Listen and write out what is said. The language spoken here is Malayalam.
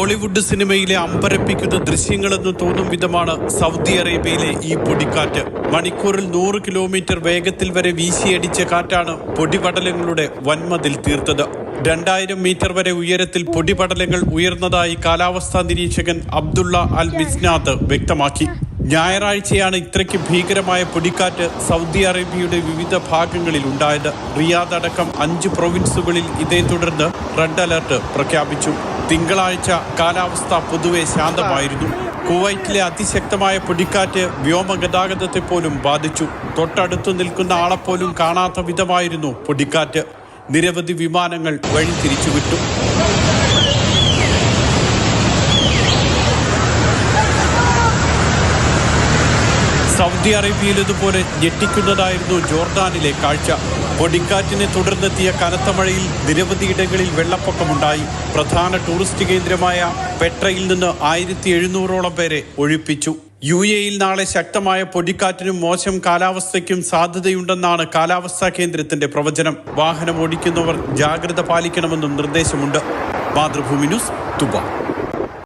ഹോളിവുഡ് സിനിമയിലെ അമ്പരപ്പിക്കുന്ന ദൃശ്യങ്ങളെന്ന് തോന്നും വിധമാണ് സൗദി അറേബ്യയിലെ ഈ പൊടിക്കാറ്റ്. മണിക്കൂറിൽ 100 കിലോമീറ്റർ വേഗത്തിൽ വരെ വീശിയടിച്ച കാറ്റാണ് പൊടിപടലങ്ങളുടെ വൻമതിൽ തീർത്തത്. 2000 മീറ്റർ വരെ ഉയരത്തിൽ പൊടിപടലങ്ങൾ ഉയർന്നതായി കാലാവസ്ഥാ നിരീക്ഷകൻ അബ്ദുള്ള അൽ മിസ്നാത്ത് വ്യക്തമാക്കി. ഞായറാഴ്ചയാണ് ഇത്രയ്ക്ക് ഭീകരമായ പൊടിക്കാറ്റ് സൗദി അറേബ്യയുടെ വിവിധ ഭാഗങ്ങളിൽ ഉണ്ടായത്. റിയാദ് അടക്കം 5 പ്രൊവിൻസുകളിൽ ഇതേ തുടർന്ന് റെഡ് അലർട്ട് പ്രഖ്യാപിച്ചു. തിങ്കളാഴ്ച കാലാവസ്ഥ പൊതുവെ ശാന്തമായിരുന്നു. കുവൈറ്റിലെ അതിശക്തമായ പൊടിക്കാറ്റ് വ്യോമഗതാഗതത്തെ പോലും ബാധിച്ചു. തൊട്ടടുത്തു നിൽക്കുന്ന ആളെപ്പോലും കാണാത്ത വിധമായിരുന്നു പൊടിക്കാറ്റ്. നിരവധി വിമാനങ്ങൾ വഴിതിരിച്ചുവിട്ടു. സൗദി അറേബ്യയിലേതുപോലെ ഞെട്ടിക്കുന്നതായിരുന്നു ജോർദാനിലെ കാഴ്ച. പൊടിക്കാറ്റിനെ തുടർന്നെത്തിയ കനത്ത മഴയിൽ നിരവധിയിടങ്ങളിൽ വെള്ളപ്പൊക്കമുണ്ടായി. പ്രധാന ടൂറിസ്റ്റ് കേന്ദ്രമായ പെട്രയിൽ നിന്ന് 1700ഓളം പേരെ ഒഴിപ്പിച്ചു. UAEയിൽ നാളെ ശക്തമായ പൊടിക്കാറ്റിനും മോശം കാലാവസ്ഥയ്ക്കും സാധ്യതയുണ്ടെന്നാണ് കാലാവസ്ഥാ കേന്ദ്രത്തിന്റെ പ്രവചനം. വാഹനം ഓടിക്കുന്നവർ ജാഗ്രത പാലിക്കണമെന്നും നിർദ്ദേശമുണ്ട്. മാതൃഭൂമി ന്യൂസ്, തുബ.